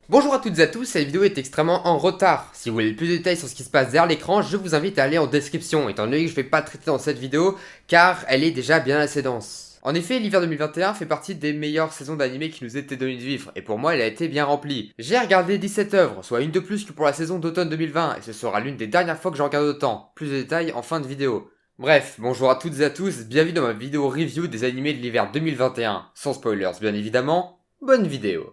Bonjour à toutes et à tous, cette vidéo est extrêmement en retard. Si vous voulez plus de détails sur ce qui se passe derrière l'écran, je vous invite à aller en description, étant donné que je ne vais pas traiter dans cette vidéo, car elle est déjà bien assez dense. En effet, l'hiver 2021 fait partie des meilleures saisons d'animé qui nous étaient données de vivre, et pour moi elle a été bien remplie. J'ai regardé 17 œuvres, soit une de plus que pour la saison d'automne 2020, et ce sera l'une des dernières fois que j'en regarde autant. Plus de détails en fin de vidéo. Bref, bonjour à toutes et à tous, bienvenue dans ma vidéo review des animés de l'hiver 2021. Sans spoilers bien évidemment, bonne vidéo.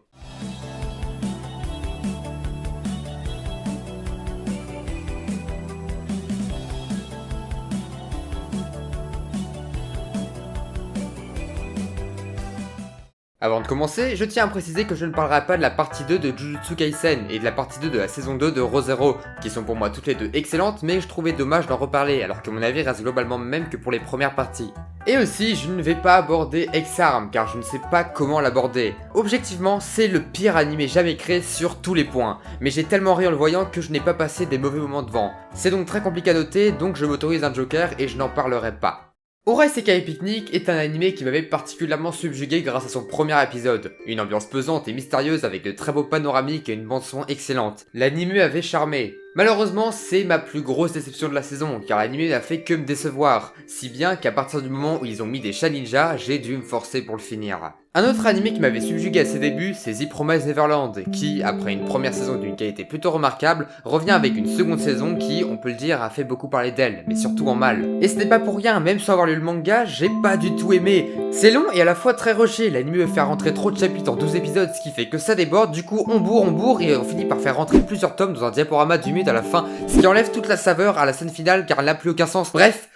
Avant de commencer, je tiens à préciser que je ne parlerai pas de la partie 2 de Jujutsu Kaisen et de la partie 2 de la saison 2 de Re:Zero, qui sont pour moi toutes les deux excellentes, mais je trouvais dommage d'en reparler, alors que mon avis reste globalement même que pour les premières parties. Et aussi, je ne vais pas aborder Ex-Arm, car je ne sais pas comment l'aborder. Objectivement, c'est le pire animé jamais créé sur tous les points, mais j'ai tellement ri en le voyant que je n'ai pas passé des mauvais moments devant. C'est donc très compliqué à noter, donc je m'autorise un joker et je n'en parlerai pas. Ora Isekai Picnic est un animé qui m'avait particulièrement subjugué grâce à son premier épisode. Une ambiance pesante et mystérieuse avec de très beaux panoramiques et une bande-son excellente. L'anime avait charmé. Malheureusement, c'est ma plus grosse déception de la saison, car l'anime n'a fait que me décevoir, si bien qu'à partir du moment où ils ont mis des chats ninja, j'ai dû me forcer pour le finir. Un autre animé qui m'avait subjugué à ses débuts, c'est The Promised Neverland, qui, après une première saison d'une qualité plutôt remarquable, revient avec une seconde saison qui, on peut le dire, a fait beaucoup parler d'elle, mais surtout en mal. Et ce n'est pas pour rien, même sans avoir lu le manga, j'ai pas du tout aimé. C'est long et à la fois très rushé, l'anime veut faire rentrer trop de chapitres en 12 épisodes, ce qui fait que ça déborde, du coup on bourre et on finit par faire rentrer plusieurs tomes dans un diaporama d'1 minute à la fin, ce qui enlève toute la saveur à la scène finale car elle n'a plus aucun sens. Bref,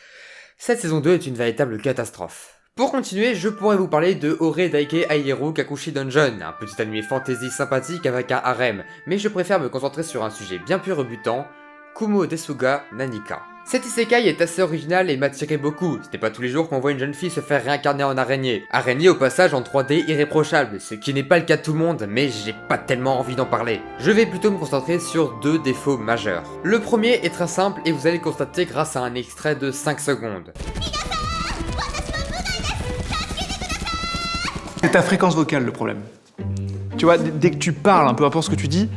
cette saison 2 est une véritable catastrophe. Pour continuer, je pourrais vous parler de Ore Daike Aiero Kakushi Dungeon, un petit animé fantasy sympathique avec un harem, mais je préfère me concentrer sur un sujet bien plus rebutant, Kumo Desuga Nanika. Cet isekai est assez original et m'attirait beaucoup, c'était pas tous les jours qu'on voit une jeune fille se faire réincarner en araignée. Araignée au passage en 3D irréprochable, ce qui n'est pas le cas de tout le monde, mais j'ai pas tellement envie d'en parler. Je vais plutôt me concentrer sur deux défauts majeurs. Le premier est très simple et vous allez le constater grâce à un extrait de 5 secondes. C'est ta fréquence vocale le problème. Tu vois, dès que tu parles, peu importe ce que tu dis,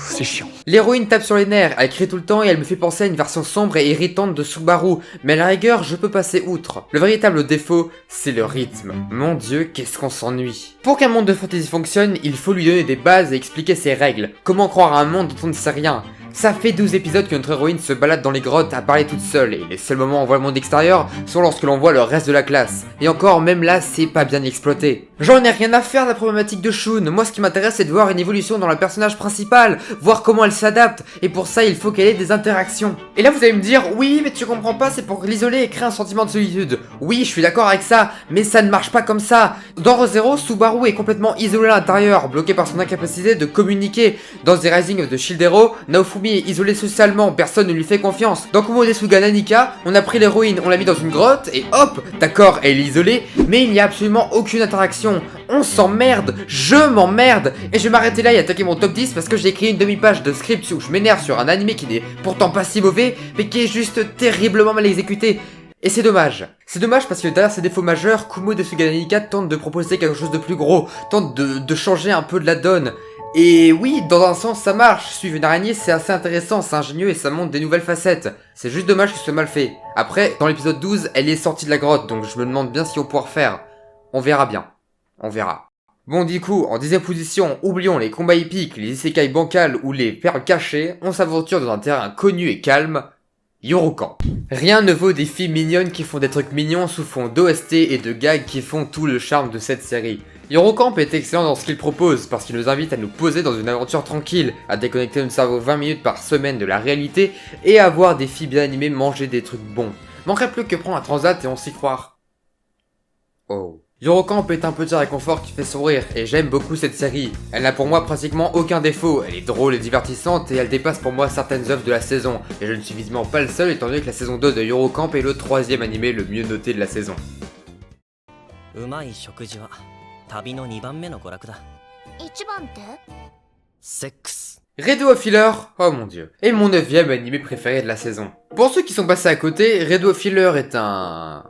c'est chiant. L'héroïne tape sur les nerfs, elle crie tout le temps et elle me fait penser à une version sombre et irritante de Subaru, mais à la rigueur, je peux passer outre. Le véritable défaut, c'est le rythme. Mon dieu, qu'est-ce qu'on s'ennuie. Pour qu'un monde de fantasy fonctionne, il faut lui donner des bases et expliquer ses règles. Comment croire à un monde dont on ne sait rien? Ça fait 12 épisodes que notre héroïne se balade dans les grottes à parler toute seule, et les seuls moments où on voit le monde extérieur sont lorsque l'on voit le reste de la classe. Et encore, même là, c'est pas bien exploité. J'en ai rien à faire de la problématique de Shun, moi ce qui m'intéresse c'est de voir une évolution dans le personnage principal, voir comment elle s'adapte, et pour ça il faut qu'elle ait des interactions. Et là vous allez me dire, oui mais tu comprends pas, c'est pour l'isoler et créer un sentiment de solitude. Oui, je suis d'accord avec ça, mais ça ne marche pas comme ça. Dans Re:Zero, Subaru est complètement isolé à l'intérieur, bloqué par son incapacité de communiquer. Dans The Rising of the Shield Hero, Naofumi est isolé socialement, personne ne lui fait confiance. Dans Kumo Desuga Nanika, on a pris l'héroïne, on l'a mis dans une grotte, et hop, d'accord, elle est isolée, mais il n'y a absolument aucune interaction. On s'emmerde, je m'emmerde, et je vais m'arrêter là et attaquer mon top 10 parce que j'ai écrit une demi-page de script où je m'énerve sur un animé qui n'est pourtant pas si mauvais, mais qui est juste terriblement mal exécuté. Et c'est dommage. C'est dommage parce que derrière ces défauts majeurs, Kumo Desuga Nanika tente de proposer quelque chose de plus gros, tente de changer un peu de la donne. Et oui, dans un sens ça marche, suivre une araignée c'est assez intéressant, c'est ingénieux et ça montre des nouvelles facettes. C'est juste dommage que ce soit mal fait. Après, dans l'épisode 12, elle est sortie de la grotte, donc je me demande bien ce qu'ils vont pouvoir faire. On verra bien. On verra. Bon du coup, en 10ème position, oublions les combats épiques, les isekai bancals ou les perles cachées, on s'aventure dans un terrain connu et calme, Yorokamp. Rien ne vaut des filles mignonnes qui font des trucs mignons sous fond d'OST et de gags qui font tout le charme de cette série. Yorokamp est excellent dans ce qu'il propose parce qu'il nous invite à nous poser dans une aventure tranquille, à déconnecter notre cerveau 20 minutes par semaine de la réalité et à voir des filles bien animées manger des trucs bons. Manquerait plus que prendre un transat et on s'y croire. Oh. Yorokamp est un petit réconfort qui fait sourire, et j'aime beaucoup cette série. Elle n'a pour moi pratiquement aucun défaut, elle est drôle et divertissante, et elle dépasse pour moi certaines œuvres de la saison. Et je ne suis visiblement pas le seul, étant donné que la saison 2 de Yorokamp est le 3ème animé le mieux noté de la saison. Redo of Filler, oh mon dieu, est mon 9ème animé préféré de la saison. Pour ceux qui sont passés à côté, Redo of Filler est un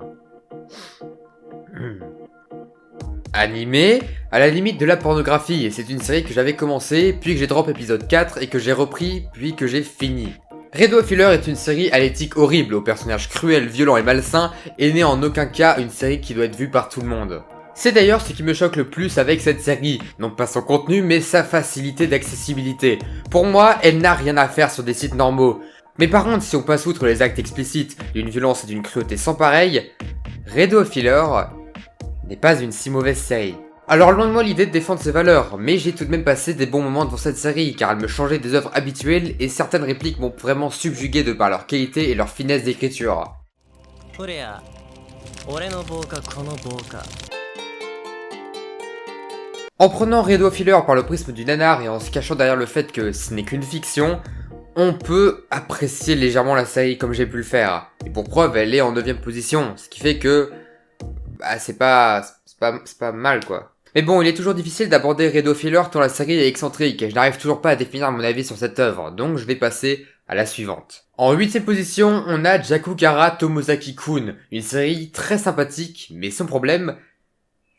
animé, à la limite de la pornographie, et c'est une série que j'avais commencé, puis que j'ai drop épisode 4, et que j'ai repris, puis que j'ai fini. Red Filler est une série à l'éthique horrible, aux personnages cruels, violents et malsains, et n'est en aucun cas une série qui doit être vue par tout le monde. C'est d'ailleurs ce qui me choque le plus avec cette série, non pas son contenu, mais sa facilité d'accessibilité. Pour moi, elle n'a rien à faire sur des sites normaux. Mais par contre, si on passe outre les actes explicites, d'une violence et d'une cruauté sans pareil, Red Filler n'est pas une si mauvaise série. Alors loin de moi l'idée de défendre ses valeurs, mais j'ai tout de même passé des bons moments devant cette série, car elle me changeait des œuvres habituelles et certaines répliques m'ont vraiment subjugué de par leur qualité et leur finesse d'écriture. En prenant Red Filler par le prisme du nanar et en se cachant derrière le fait que ce n'est qu'une fiction, on peut apprécier légèrement la série comme j'ai pu le faire. Et pour preuve, elle est en 9ème position, ce qui fait que... c'est pas mal quoi. Mais bon, il est toujours difficile d'aborder Red Filler tant la série est excentrique et je n'arrive toujours pas à définir mon avis sur cette œuvre, donc je vais passer à la suivante. En 8ème position, on a Jakukara Tomozaki-kun, une série très sympathique, mais son problème,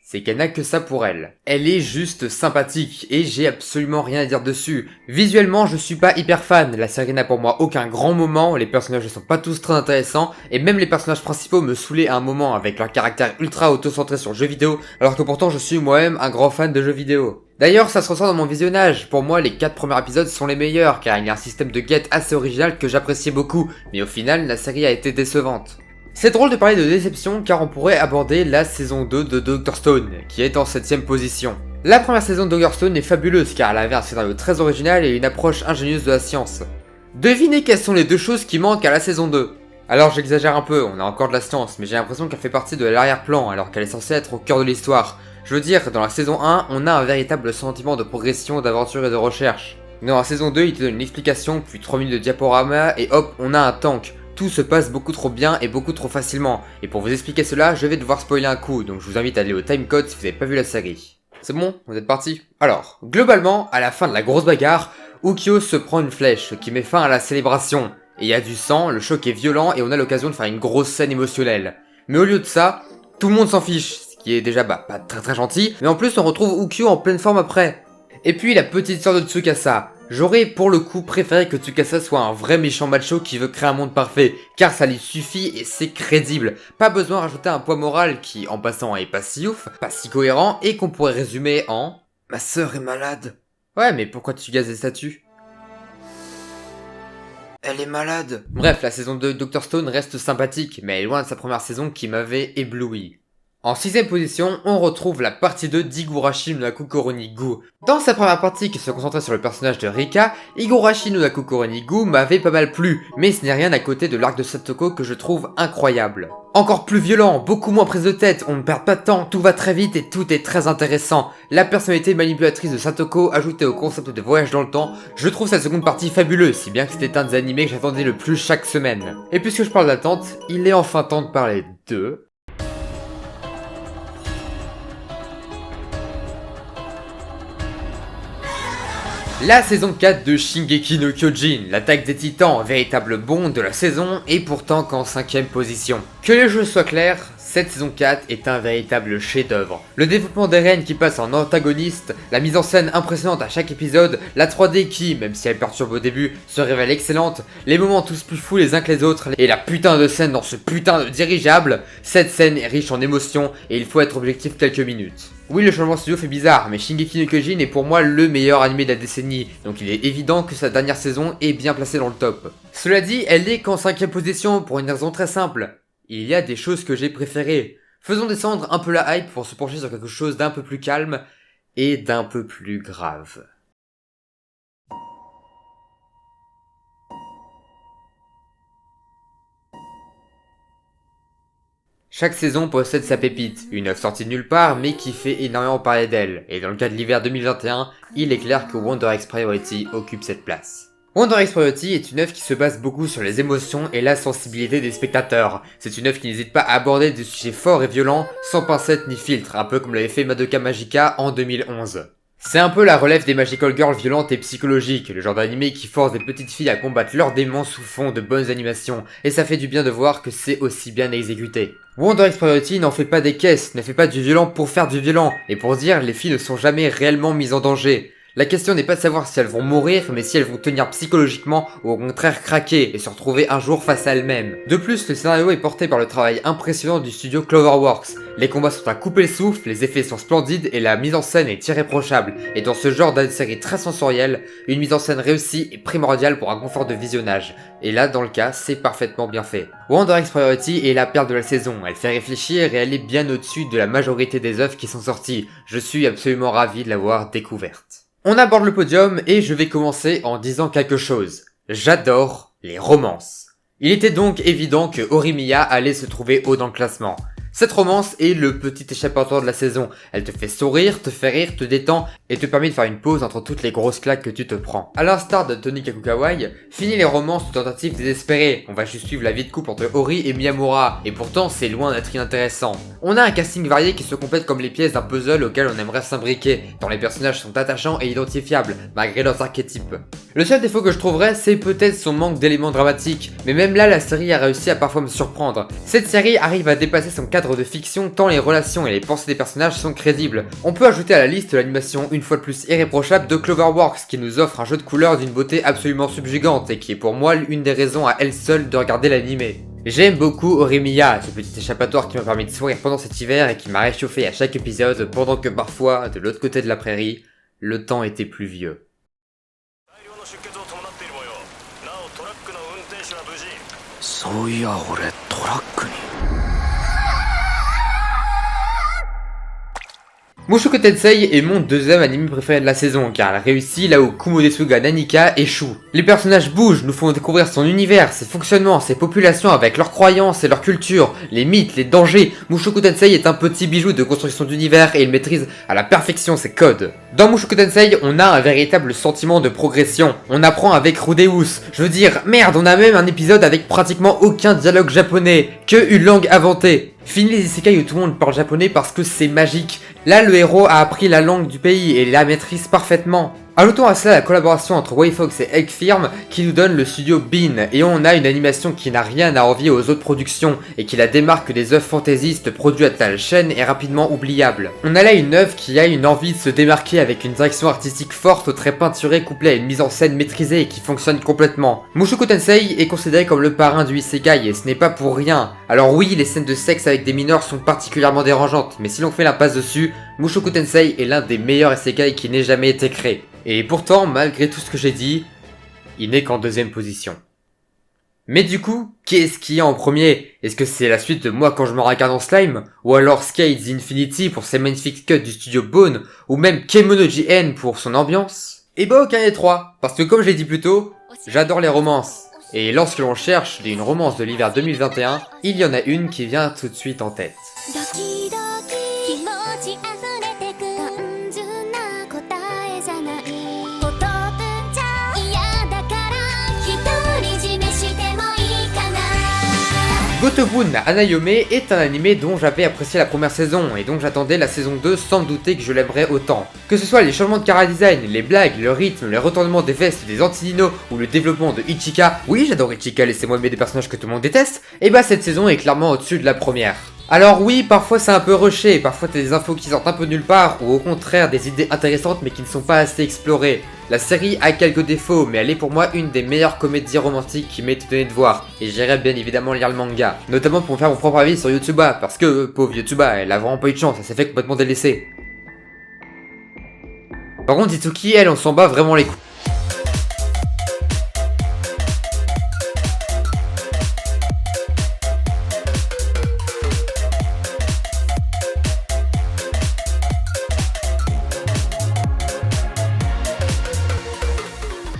c'est qu'elle n'a que ça pour elle. Elle est juste sympathique, et j'ai absolument rien à dire dessus. Visuellement, je suis pas hyper fan, la série n'a pour moi aucun grand moment, les personnages ne sont pas tous très intéressants, et même les personnages principaux me saoulaient à un moment avec leur caractère ultra auto-centré sur le jeu vidéo, alors que pourtant je suis moi-même un grand fan de jeux vidéo. D'ailleurs, ça se ressent dans mon visionnage, pour moi les 4 premiers épisodes sont les meilleurs, car il y a un système de quête assez original que j'appréciais beaucoup, mais au final, la série a été décevante. C'est drôle de parler de déception car on pourrait aborder la saison 2 de Dr Stone, qui est en 7ème position. La première saison de Dr Stone est fabuleuse car elle avait un scénario très original et une approche ingénieuse de la science. Devinez quelles sont les 2 choses qui manquent à la saison 2. Alors j'exagère un peu, on a encore de la science, mais j'ai l'impression qu'elle fait partie de l'arrière-plan alors qu'elle est censée être au cœur de l'histoire. Je veux dire, dans la saison 1, on a un véritable sentiment de progression, d'aventure et de recherche. Dans la saison 2, il te donne une explication, puis 3 minutes de diaporama et hop, on a un tank. Tout se passe beaucoup trop bien et beaucoup trop facilement. Et pour vous expliquer cela, je vais devoir spoiler un coup, donc je vous invite à aller au timecode si vous n'avez pas vu la série. C'est bon, vous êtes partis? Alors, globalement, à la fin de la grosse bagarre, Ukyo se prend une flèche, ce qui met fin à la célébration. Et il y a du sang, le choc est violent et on a l'occasion de faire une grosse scène émotionnelle. Mais au lieu de ça, tout le monde s'en fiche, ce qui est déjà pas très gentil, mais en plus on retrouve Ukyo en pleine forme après. Et puis la petite sœur de Tsukasa. J'aurais pour le coup préféré que Tsukasa soit un vrai méchant macho qui veut créer un monde parfait, car ça lui suffit et c'est crédible. Pas besoin de rajouter un poids moral qui, en passant, est pas si ouf, pas si cohérent, et qu'on pourrait résumer en « Ma sœur est malade ». Ouais, mais pourquoi tu gazes des statues ? Elle est malade. Bref, la saison 2 de Dr Stone reste sympathique, mais elle est loin de sa première saison qui m'avait ébloui. En 6ème position, on retrouve la partie 2 d'Higurashi no Nakukoro ni Gu. Dans sa première partie qui se concentrait sur le personnage de Rika, Higurashi no Nakukoro ni Gu m'avait pas mal plu, mais ce n'est rien à côté de l'arc de Satoko que je trouve incroyable. Encore plus violent, beaucoup moins prise de tête, on ne perd pas de temps, tout va très vite et tout est très intéressant. La personnalité manipulatrice de Satoko ajoutée au concept de voyage dans le temps, je trouve cette seconde partie fabuleuse, si bien que c'était un des animés que j'attendais le plus chaque semaine. Et puisque je parle d'attente, il est enfin temps de parler de... La saison 4 de Shingeki no Kyojin, l'attaque des titans, véritable bond de la saison, et pourtant qu'en 5ème position. Que les jeux soient clairs, cette saison 4 est un véritable chef-d'œuvre. Le développement d'Eren qui passe en antagoniste, la mise en scène impressionnante à chaque épisode, la 3D qui, même si elle perturbe au début, se révèle excellente, les moments tous plus fous les uns que les autres, et la putain de scène dans ce putain de dirigeable, cette scène est riche en émotions et il faut être objectif quelques minutes. Oui, le changement studio fait bizarre, mais Shingeki no Kyojin est pour moi le meilleur animé de la décennie, donc il est évident que sa dernière saison est bien placée dans le top. Cela dit, elle n'est qu'en 5ème position pour une raison très simple. Il y a des choses que j'ai préférées. Faisons descendre un peu la hype pour se pencher sur quelque chose d'un peu plus calme et d'un peu plus grave. Chaque saison possède sa pépite, une œuvre sortie de nulle part mais qui fait énormément parler d'elle, et dans le cas de l'hiver 2021, il est clair que Wonder X Priority occupe cette place. Wonder X Priority est une œuvre qui se base beaucoup sur les émotions et la sensibilité des spectateurs. C'est une œuvre qui n'hésite pas à aborder des sujets forts et violents, sans pincettes ni filtres, un peu comme l'avait fait Madoka Magica en 2011. C'est un peu la relève des Magical Girls violentes et psychologiques, le genre d'animé qui force des petites filles à combattre leurs démons sous fond de bonnes animations, et ça fait du bien de voir que c'est aussi bien exécuté. Wonder X Priority n'en fait pas des caisses, ne fait pas du violent pour faire du violent, et pour dire, les filles ne sont jamais réellement mises en danger. La question n'est pas de savoir si elles vont mourir, mais si elles vont tenir psychologiquement ou au contraire craquer et se retrouver un jour face à elles-mêmes. De plus, le scénario est porté par le travail impressionnant du studio Cloverworks. Les combats sont à couper le souffle, les effets sont splendides et la mise en scène est irréprochable. Et dans ce genre de série très sensorielle, une mise en scène réussie est primordiale pour un confort de visionnage. Et là, dans le cas, c'est parfaitement bien fait. Wonder X Priority est la perle de la saison. Elle fait réfléchir et elle est bien au-dessus de la majorité des œuvres qui sont sorties. Je suis absolument ravi de l'avoir découverte. On aborde le podium et je vais commencer en disant quelque chose. J'adore les romances. Il était donc évident que Horimiya allait se trouver haut dans le classement. Cette romance est le petit échappatoire de la saison. Elle te fait sourire, te fait rire, te détend et te permet de faire une pause entre toutes les grosses claques que tu te prends. À l'instar de Tony Kakukawai, fini les romances de tentatives désespérées. On va juste suivre la vie de couple entre Ori et Miyamura, et pourtant c'est loin d'être inintéressant. On a un casting varié qui se complète comme les pièces d'un puzzle auquel on aimerait s'imbriquer, dont les personnages sont attachants et identifiables, malgré leurs archétypes. Le seul défaut que je trouverais, c'est peut-être son manque d'éléments dramatiques, mais même là la série a réussi à parfois me surprendre. Cette série arrive à dépasser son cadre de fiction tant les relations et les pensées des personnages sont crédibles. On peut ajouter à la liste l'animation une fois de plus irréprochable de Cloverworks qui nous offre un jeu de couleurs d'une beauté absolument subjugante et qui est pour moi une des raisons à elle seule de regarder l'animé. J'aime beaucoup Horimiya, ce petit échappatoire qui m'a permis de sourire pendant cet hiver et qui m'a réchauffé à chaque épisode pendant que parfois, de l'autre côté de la prairie, le temps était pluvieux. Mushoku Tensei est mon deuxième anime préféré de la saison, car elle réussit là où Kumodesuga Nanika échoue. Les personnages bougent, nous font découvrir son univers, ses fonctionnements, ses populations avec leurs croyances et leur culture, les mythes, les dangers. Mushoku Tensei est un petit bijou de construction d'univers et il maîtrise à la perfection ses codes. Dans Mushoku Tensei, on a un véritable sentiment de progression. On apprend avec Rudeus. Je veux dire, merde, on a même un épisode avec pratiquement aucun dialogue japonais, que une langue inventée. Fini les isekai où tout le monde parle japonais parce que c'est magique. Là, le héros a appris la langue du pays et la maîtrise parfaitement. Ajoutons à cela la collaboration entre WayFox et Egg Firm qui nous donne le studio Bean et on a une animation qui n'a rien à envier aux autres productions et qui la démarque des œuvres fantaisistes produites à la chaîne et rapidement oubliables. On a là une œuvre qui a une envie de se démarquer avec une direction artistique forte aux traits peinturés couplée à une mise en scène maîtrisée et qui fonctionne complètement. Mushoku Tensei est considéré comme le parrain du isekai et ce n'est pas pour rien. Alors oui, les scènes de sexe avec des mineurs sont particulièrement dérangeantes, mais si l'on fait l'impasse dessus, Mushoku Tensei est l'un des meilleurs isekai qui n'ait jamais été créé. Et pourtant, malgré tout ce que j'ai dit, il n'est qu'en deuxième position. Mais du coup, qu'est-ce qu'il y a en premier? Est-ce que c'est la suite de Moi quand je me regarde en slime? Ou alors Skate the Infinity pour ses magnifiques cuts du studio Bone? Ou même Kemono JN pour son ambiance? Et bah aucun des trois, parce que comme je l'ai dit plus tôt, j'adore les romances. Et lorsque l'on cherche une romance de l'hiver 2021, il y en a une qui vient tout de suite en tête. Gotobun Hanayome est un animé dont j'avais apprécié la première saison et dont j'attendais la saison 2 sans douter que je l'aimerais autant. Que ce soit les changements de chara-design, les blagues, le rythme, les retournements des vestes des Anti-Nino ou le développement de Ichika, oui j'adore Ichika, laissez-moi aimer des personnages que tout le monde déteste, et bah cette saison est clairement au-dessus de la première. Alors oui, parfois c'est un peu rushé, parfois t'as des infos qui sortent un peu nulle part, ou au contraire des idées intéressantes mais qui ne sont pas assez explorées. La série a quelques défauts, mais elle est pour moi une des meilleures comédies romantiques qui m'est donné de voir, et j'irai bien évidemment lire le manga, notamment pour me faire mon propre avis sur Yotsuba, parce que, pauvre Yotsuba, elle a vraiment pas eu de chance, elle s'est fait complètement délaisser. Par contre, Itsuki, elle, on s'en bat vraiment les couilles.